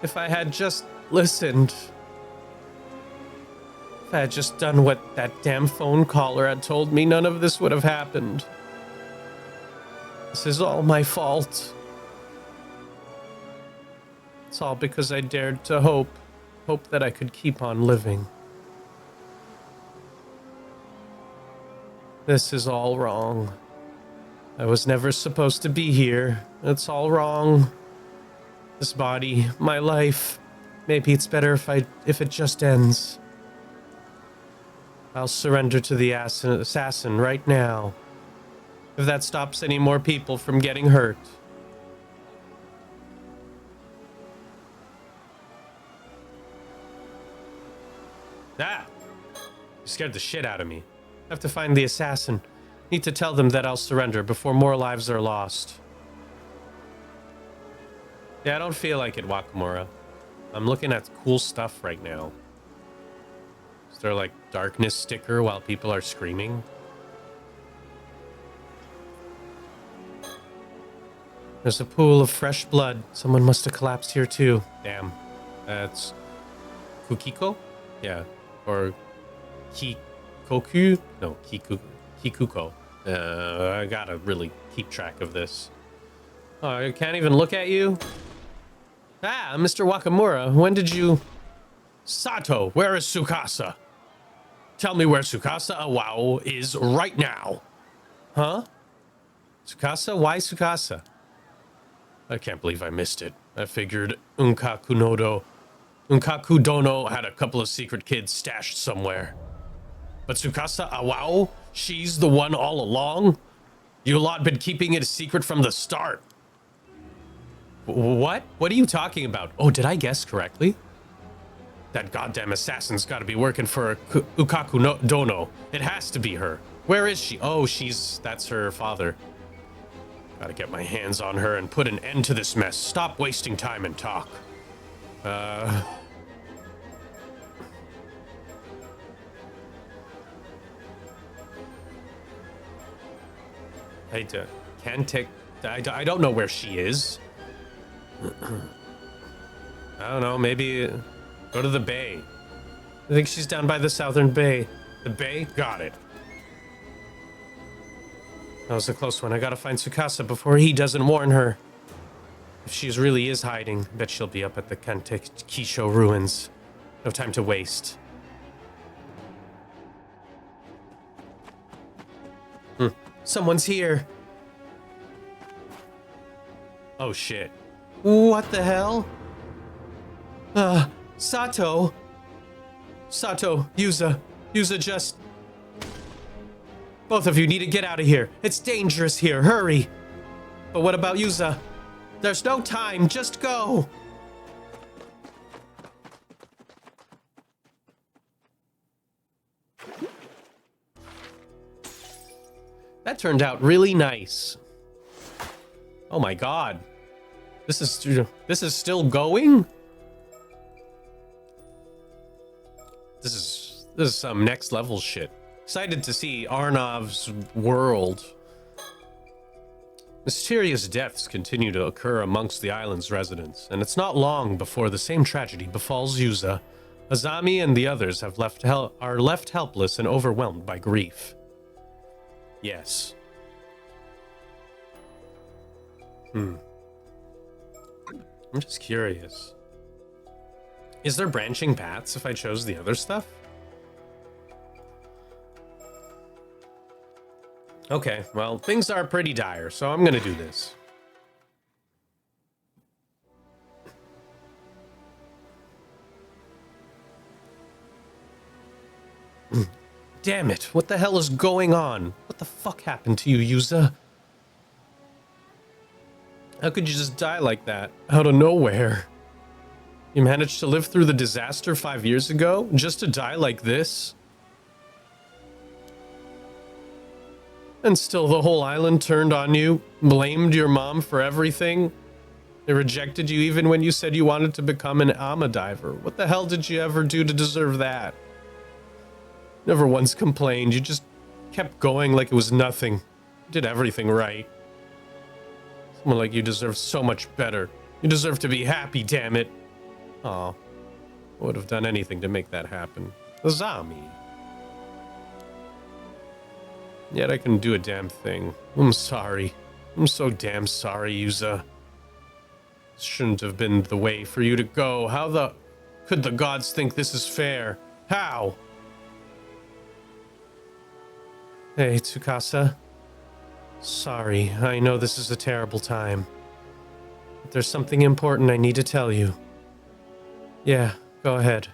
If I had just listened. If I had just done what that damn phone caller had told me, none of this would have happened. This is all my fault. It's all because I dared to hope that I could keep on living. This is all wrong. I was never supposed to be here. It's all wrong. This body, my life. Maybe it's better if it just ends. I'll surrender to the assassin right now. If that stops any more people from getting hurt. Ah! You scared the shit out of me. I have to find the assassin. Need to tell them that I'll surrender before more lives are lost. Yeah, I don't feel like it, Wakamura. I'm looking at cool stuff right now. Is there like darkness sticker while people are screaming? There's a pool of fresh blood. Someone must have collapsed here too. Damn. That's Kukiko? Yeah. Or Kikoku? No, Kikuko. I gotta really keep track of this. Oh, I can't even look at you? Ah, Mr. Wakamura, when did you... Sato, where is Tsukasa? Tell me where Tsukasa Awao is right now. Huh? Tsukasa? Why Tsukasa? I can't believe I missed it. I figured Unkaku Dono had a couple of secret kids stashed somewhere. But Tsukasa Awao? She's the one all along? You lot been keeping it a secret from the start. What? What are you talking about? Oh, did I guess correctly? That goddamn assassin's gotta be working for Ukaku Dono. It has to be her. Where is she? Oh, that's her father. Gotta get my hands on her and put an end to this mess. Stop wasting time and talk. I don't know where she is. I don't know, maybe go to the bay. I think she's down by the southern bay. The bay? Got it. That was a close one. I gotta find Tsukasa before he doesn't warn her. If she really is hiding, I bet she'll be up at the Kantekisho ruins. No time to waste. Someone's here. Oh shit. What the hell? Sato. Sato, Yuza, just... Both of you need to get out of here. It's dangerous here. Hurry. But what about Yuza? There's no time. Just go. That turned out really nice. Oh my god. This is still going? This is some next level shit. Excited to see Arnav's world. Mysterious deaths continue to occur amongst the island's residents, and it's not long before the same tragedy befalls Yuza. Azami and the others are left helpless and overwhelmed by grief. Yes. I'm just curious. Is there branching paths if I chose the other stuff? Okay, well, things are pretty dire, so I'm gonna do this. Damn it, what the hell is going on? What the fuck happened to you, Yuza? How could you just die like that, out of nowhere? You managed to live through the disaster 5 years ago, just to die like this? And still the whole island turned on you, blamed your mom for everything? They rejected you even when you said you wanted to become an ama diver. What the hell did you ever do to deserve that? Never once complained, you just kept going like it was nothing. You did everything right. Someone like you deserves so much better. You deserve to be happy, damn it. Aw, I would have done anything to make that happen. Azami. Yet I couldn't do a damn thing. I'm sorry. I'm so damn sorry, Yuza. This shouldn't have been the way for you to go. How could the gods think this is fair? How? Hey, Tsukasa. Sorry, I know this is a terrible time. But there's something important I need to tell you. Yeah, go ahead.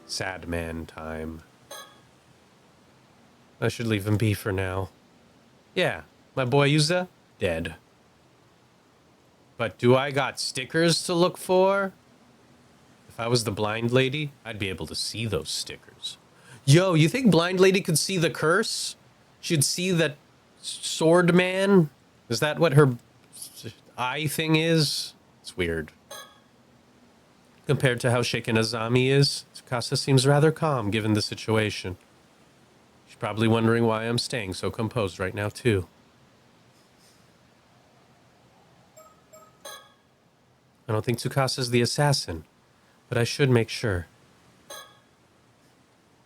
Sad man time. I should leave him be for now. Yeah, my boy Yuza, dead. But do I got stickers to look for? If I was the blind lady, I'd be able to see those stickers. Yo, you think blind lady could see the curse? She'd see that sword man? Is that what her eye thing is? It's weird. Compared to how shaken Azami is, Tsukasa seems rather calm given the situation. She's probably wondering why I'm staying so composed right now, too. I don't think Tsukasa's the assassin, but I should make sure.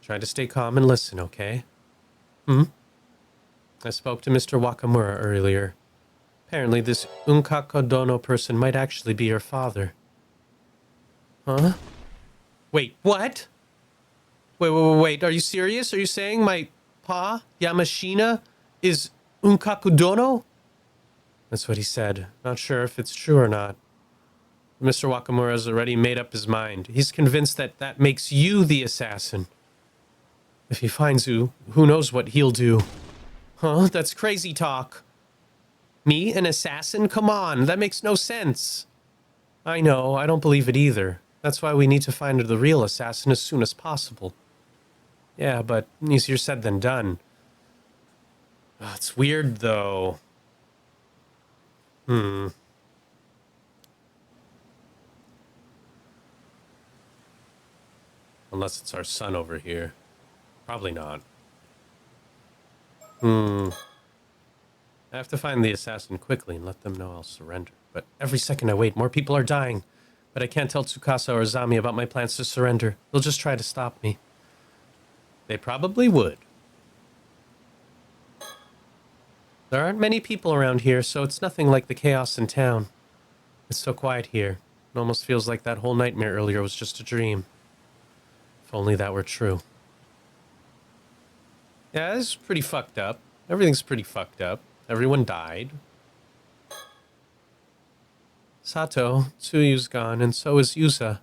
Try to stay calm and listen, okay? I spoke to Mr. Wakamura earlier. Apparently this Unkako person might actually be your father. Huh? Wait, what? Wait, are you serious? Are you saying my pa, Yamashina, is Unkaku? That's what he said. Not sure if it's true or not. Mr. Wakamura has already made up his mind. He's convinced that that makes you the assassin. If he finds you, who knows what he'll do. Huh? That's crazy talk. Me, an assassin? Come on, that makes no sense. I know, I don't believe it either. That's why we need to find the real assassin as soon as possible. Yeah, but easier said than done. Oh, it's weird, though. Unless it's our son over here. Probably not. I have to find the assassin quickly and let them know I'll surrender. But every second I wait, more people are dying. But I can't tell Tsukasa or Zami about my plans to surrender. They'll just try to stop me. They probably would. There aren't many people around here, so it's nothing like the chaos in town. It's so quiet here. It almost feels like that whole nightmare earlier was just a dream. If only that were true. Yeah, it's pretty fucked up. Everything's pretty fucked up. Everyone died. Sato, Tsuyu's gone, and so is Yusa.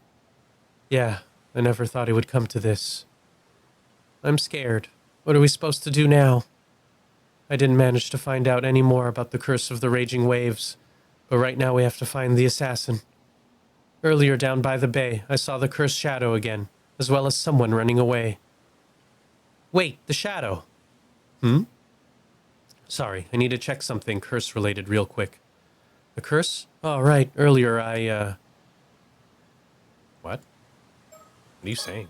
Yeah, I never thought it would come to this. I'm scared. What are we supposed to do now? I didn't manage to find out any more about the curse of the raging waves, but right now we have to find the assassin. Earlier down by the bay, I saw the cursed shadow again, as well as someone running away. Wait, the shadow. Sorry, I need to check something curse-related real quick. The curse? Oh, right, earlier What? What are you saying?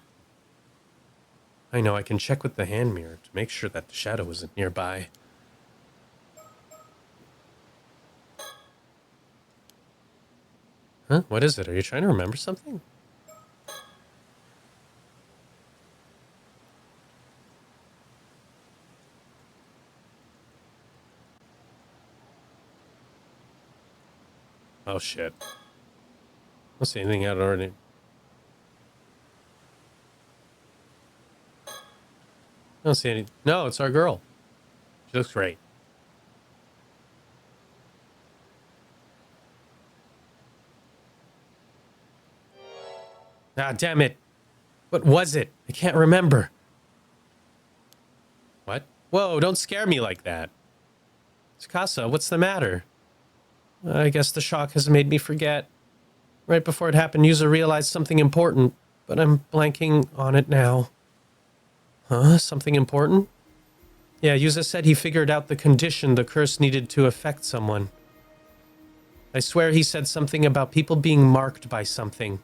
I know, I can check with the hand mirror to make sure that the shadow isn't nearby. Huh? What is it? Are you trying to remember something? Oh, shit. I don't see anything out of ordinary. I don't see any... No, it's our girl. She looks great. Ah, damn it. What was it? I can't remember. What? Whoa, don't scare me like that. Tsukasa, what's the matter? I guess the shock has made me forget. Right before it happened, Yusa realized something important, but I'm blanking on it now. Huh? Something important? Yeah, Yusa said he figured out the condition the curse needed to affect someone. I swear he said something about people being marked by something,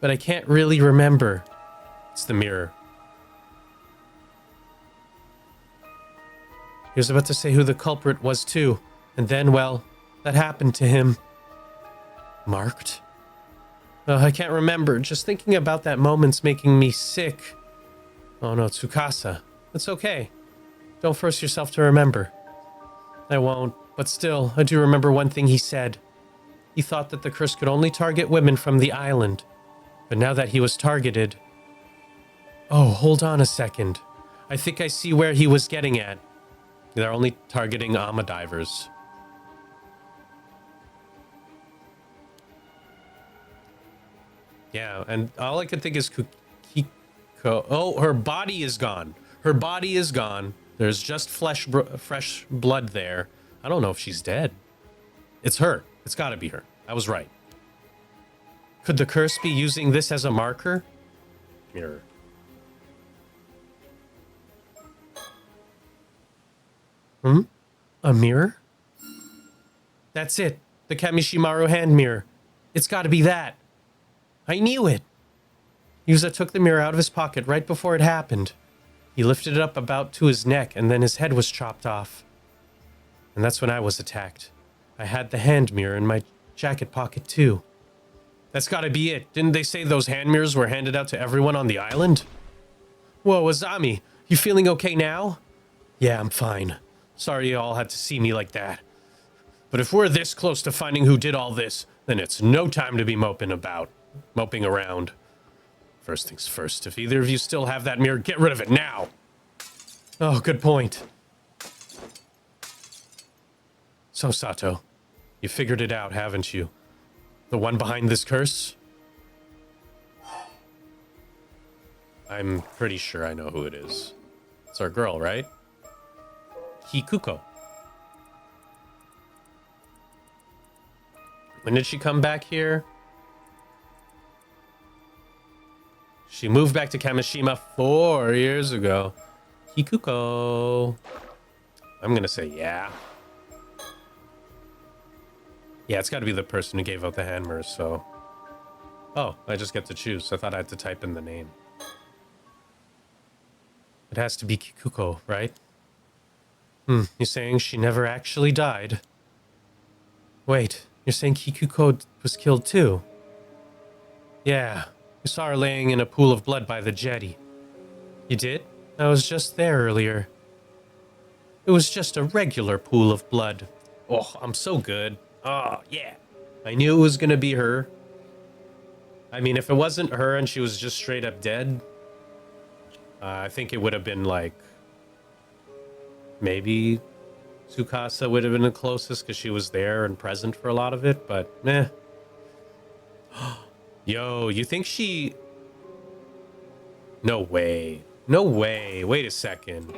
but I can't really remember. It's the mirror. He was about to say who the culprit was too, and then, well, that happened to him. Marked? Oh, I can't remember. Just thinking about that moment's making me sick. Oh no, Tsukasa. It's okay. Don't force yourself to remember. I won't, but still, I do remember one thing he said. He thought that the curse could only target women from the island. But now that he was targeted... Oh, hold on a second. I think I see where he was getting at. They're only targeting Amadivers. Yeah, and all I could think is Kiko. Oh, her body is gone. Her body is gone. There's just fresh blood there. I don't know if she's dead. It's her. It's gotta be her. I was right. Could the curse be using this as a marker? Mirror. A mirror? That's it. The Kameshimaru hand mirror. It's gotta be that. I knew it. Yusa took the mirror out of his pocket right before it happened. He lifted it up about to his neck, and then his head was chopped off. And that's when I was attacked. I had the hand mirror in my jacket pocket, too. That's gotta be it. Didn't they say those hand mirrors were handed out to everyone on the island? Whoa, Azami, you feeling okay now? Yeah, I'm fine. Sorry you all had to see me like that. But if we're this close to finding who did all this, then it's no time to be moping around. First things first, if either of you still have that mirror, get rid of it now. Oh, good point. So, Sato, you figured it out, haven't you? The one behind this curse? I'm pretty sure I know who it is. It's our girl, right? Kikuko. When did she come back here? She moved back to Kameshima 4 years ago. Kikuko. I'm gonna say yeah. Yeah, it's gotta be the person who gave out the hand mirrors, so... Oh, I just get to choose. I thought I had to type in the name. It has to be Kikuko, right? You saying she never actually died? Wait, you're saying Kikuko was killed too? Yeah, we saw her laying in a pool of blood by the jetty. You did? I was just there earlier. It was just a regular pool of blood. Oh, I'm so good. Oh, yeah. I knew it was gonna be her. I mean, if it wasn't her and she was just straight up dead, I think it would have been like... maybe Tsukasa would have been the closest because she was there and present for a lot of it, but meh. Yo, you think she... No way. No way. Wait a second.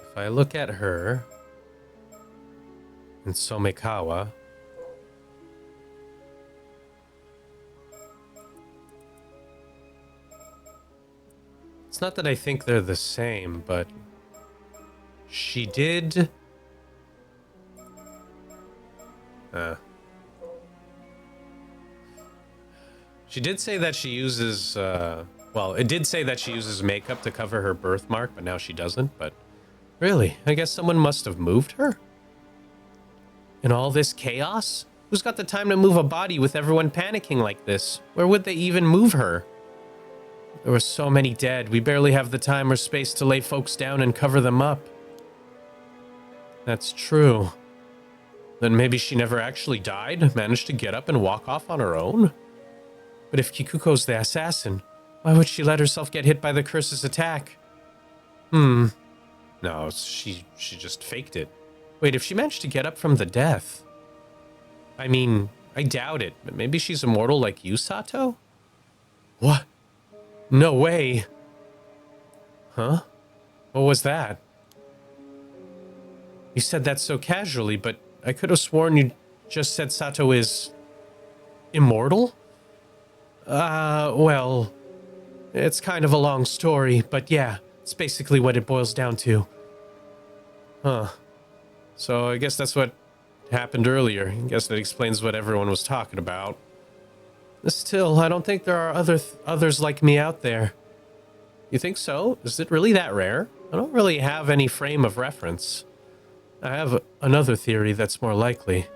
If I look at her and Somekawa, it's not that I think they're the same, but she did... She did say that she uses, well, it did say that she uses makeup to cover her birthmark, but now she doesn't, but... Really? I guess someone must have moved her? In all this chaos? Who's got the time to move a body with everyone panicking like this? Where would they even move her? There were so many dead, we barely have the time or space to lay folks down and cover them up. That's true. Then maybe she never actually died, managed to get up and walk off on her own? But if Kikuko's the assassin, why would she let herself get hit by the curse's attack? No, she just faked it. Wait, if she managed to get up from the death... I mean, I doubt it, but maybe she's immortal like you, Sato? What? No way. Huh? What was that? You said that so casually, but I could have sworn you just said Sato is... immortal? Well... It's kind of a long story, but yeah, it's basically what it boils down to. Huh. So I guess that's what happened earlier. I guess that explains what everyone was talking about. Still, I don't think there are others like me out there. You think so? Is it really that rare? I don't really have any frame of reference. I have another theory that's more likely.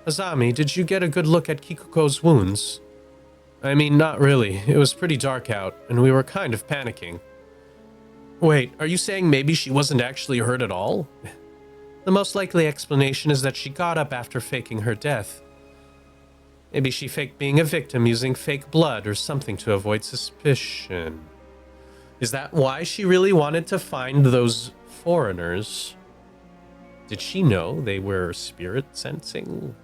Azami, did you get a good look at Kikuko's wounds? I mean, not really. It was pretty dark out, and we were kind of panicking. Wait, are you saying maybe she wasn't actually hurt at all? The most likely explanation is that she got up after faking her death. Maybe she faked being a victim using fake blood or something to avoid suspicion. Is that why she really wanted to find those foreigners? Did she know they were spirit sensing?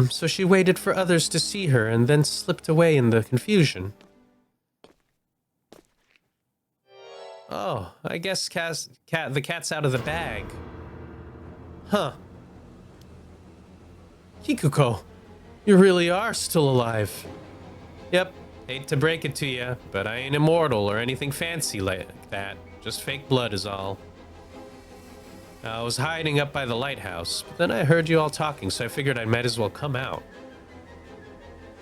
So she waited for others to see her and then slipped away in the confusion. Oh, I guess the cat's out of the bag. Huh. Kikuko, you really are still alive. Yep, hate to break it to you, but I ain't immortal or anything fancy like that. Just fake blood is all. I was hiding up by the lighthouse, but then I heard you all talking, so I figured I might as well come out.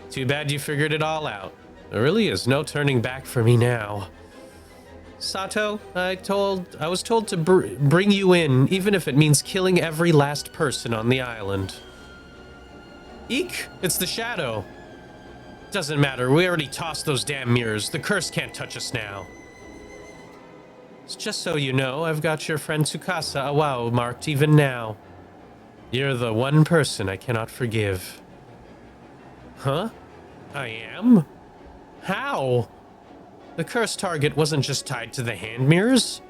Too bad you figured it all out. There really is no turning back for me now. Sato, I was told to bring you in, even if it means killing every last person on the island. Eek, it's the shadow. Doesn't matter, we already tossed those damn mirrors. The curse can't touch us now. Just so you know, I've got your friend Tsukasa Awao marked even now. You're the one person I cannot forgive. Huh? I am? How? The cursed target wasn't just tied to the hand mirrors?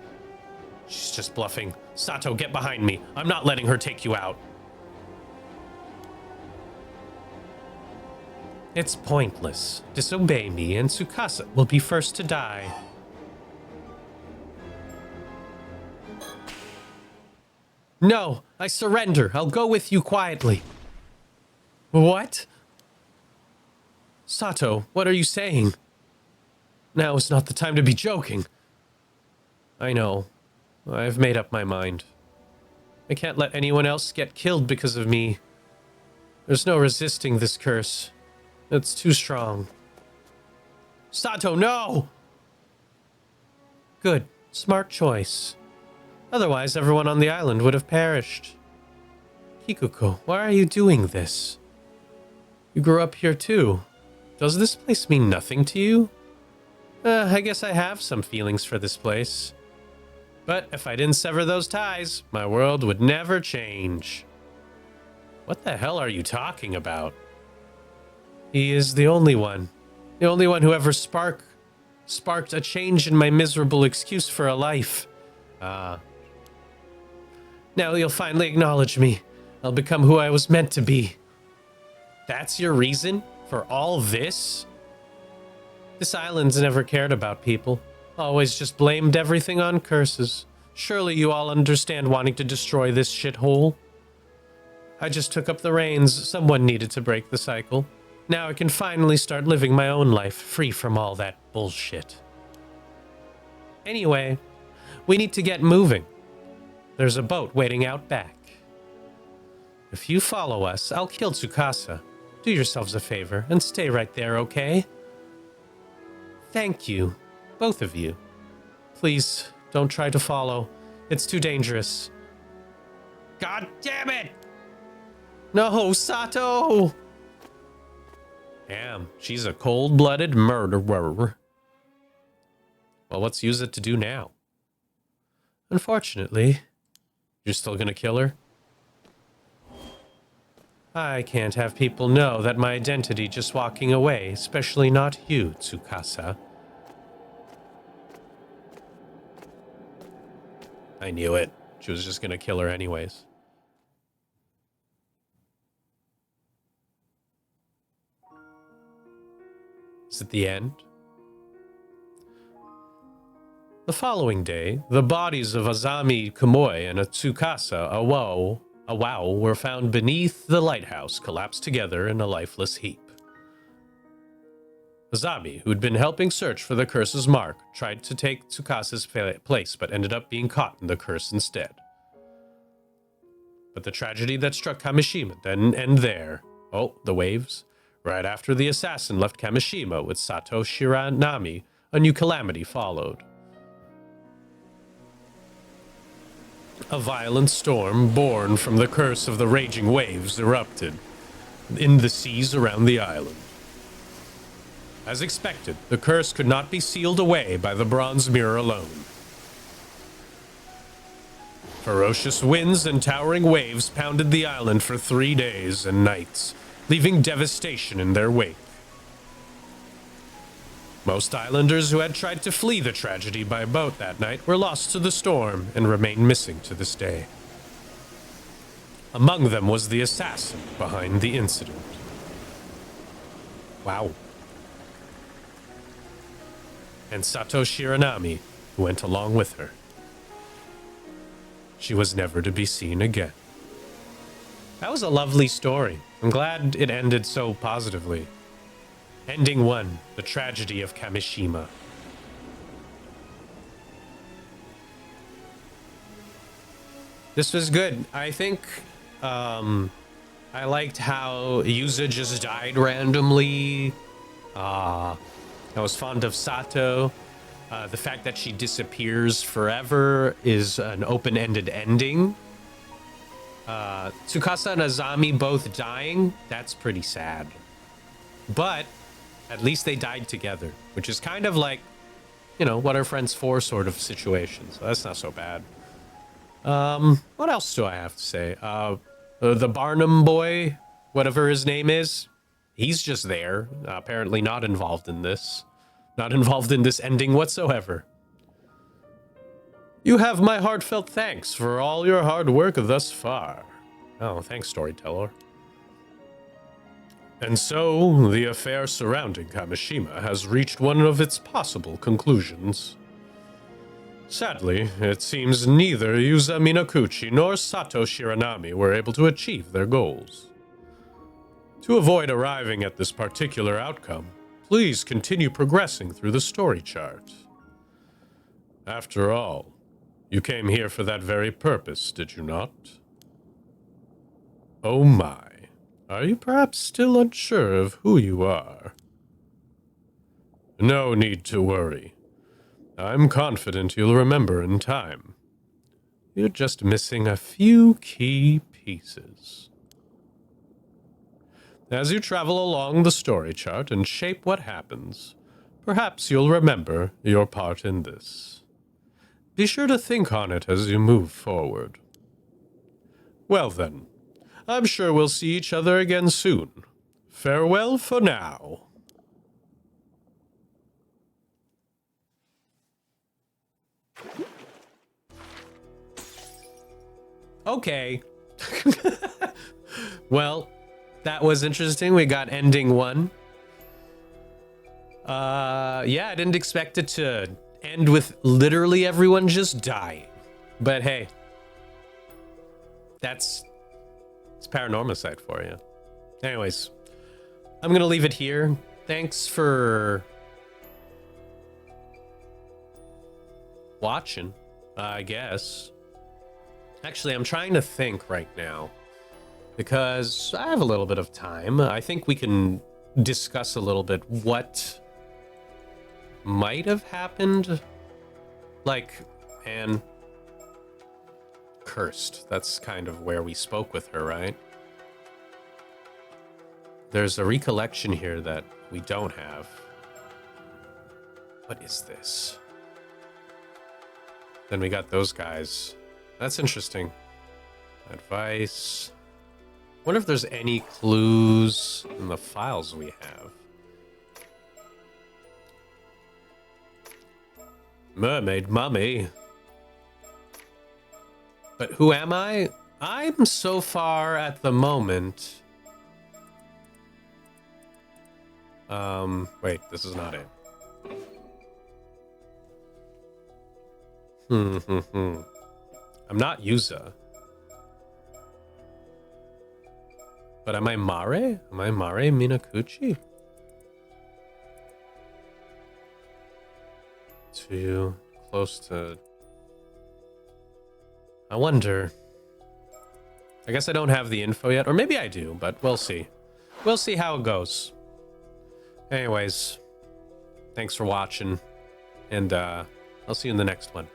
She's just bluffing. Sato, get behind me. I'm not letting her take you out. It's pointless. Disobey me and Tsukasa will be first to die. No, I surrender. I'll go with you quietly. What? Sato, what are you saying? Now is not the time to be joking. I know. I've made up my mind. I can't let anyone else get killed because of me. There's no resisting this curse. It's too strong. Sato, no! Good. Smart choice. Otherwise, everyone on the island would have perished. Kikuko, why are you doing this? You grew up here too. Does this place mean nothing to you? I guess I have some feelings for this place. But if I didn't sever those ties, my world would never change. What the hell are you talking about? He is the only one. The only one who ever sparked a change in my miserable excuse for a life. Now you'll finally acknowledge me. I'll become who I was meant to be. That's your reason for all this? This island's never cared about people. Always just blamed everything on curses. Surely you all understand wanting to destroy this shithole. I just took up the reins. Someone needed to break the cycle. Now I can finally start living my own life, free from all that bullshit. Anyway, we need to get moving. There's a boat waiting out back. If you follow us, I'll kill Tsukasa. Do yourselves a favor and stay right there, okay? Thank you, both of you. Please, don't try to follow. It's too dangerous. God damn it! No, Sato! Damn, she's a cold-blooded murderer. Well, let's use it to do now. Unfortunately, you're still gonna kill her? I can't have people know that my identity just walking away, especially not you, Tsukasa. I knew it. She was just gonna kill her anyways. Is it the end? The following day, the bodies of Azami Kamoi and Tsukasa Awao were found beneath the lighthouse, collapsed together in a lifeless heap. Azami, who'd been helping search for the curse's mark, tried to take Tsukasa's place, but ended up being caught in the curse instead. But the tragedy that struck Kameshima didn't end there. Oh, the waves. Right after the assassin left Kameshima with Sato Shiranami, a new calamity followed. A violent storm born from the curse of the raging waves erupted in the seas around the island. As expected, the curse could not be sealed away by the bronze mirror alone. Ferocious winds and towering waves pounded the island for 3 days and nights, leaving devastation in their wake. Most islanders who had tried to flee the tragedy by boat that night were lost to the storm and remain missing to this day. Among them was the assassin behind the incident. Wow. And Sato Shiranami, who went along with her. She was never to be seen again. That was a lovely story. I'm glad it ended so positively. Ending 1, the tragedy of Kameshima. This was good. I think I liked how Yuza just died randomly. I was fond of Sato. The fact that she disappears forever is an open-ended ending. Tsukasa and Azami both dying, that's pretty sad. But at least they died together, which is kind of like, you know, what are friends for sort of situation. So that's not so bad. What else do I have to say? The Barnum boy, whatever his name is, he's just there. Apparently not involved in this. Not involved in this ending whatsoever. You have my heartfelt thanks for all your hard work thus far. Oh, thanks, storyteller. And so, the affair surrounding Kameshima has reached one of its possible conclusions. Sadly, it seems neither Yuza Minakuchi nor Sato Shiranami were able to achieve their goals. To avoid arriving at this particular outcome, please continue progressing through the story chart. After all, you came here for that very purpose, did you not? Oh my. Are you perhaps still unsure of who you are? No need to worry. I'm confident you'll remember in time. You're just missing a few key pieces. As you travel along the story chart and shape what happens, perhaps you'll remember your part in this. Be sure to think on it as you move forward. Well then, I'm sure we'll see each other again soon. Farewell for now. Okay. Well, that was interesting. We got ending 1. Yeah, I didn't expect it to end with literally everyone just dying. But hey, it's Paranormasight for you. Anyways, I'm gonna leave it here. Thanks for watching, I guess. Actually, I'm trying to think right now because I have a little bit of time. I think we can discuss a little bit what might have happened. Like, Anne cursed. That's kind of where we spoke with her, right? There's a recollection here that we don't have. What is this? Then we got those guys. That's interesting. Advice. Wonder if there's any clues in the files we have. Mermaid mummy. But who am I? I'm so far at the moment. Wait, this is not it. I'm not Yuza. But am I Mare? Am I Mare Minakuchi? Too close to... I wonder. I guess I don't have the info yet. Or maybe I do, but we'll see. We'll see how it goes. Anyways, thanks for watching. And I'll see you in the next one.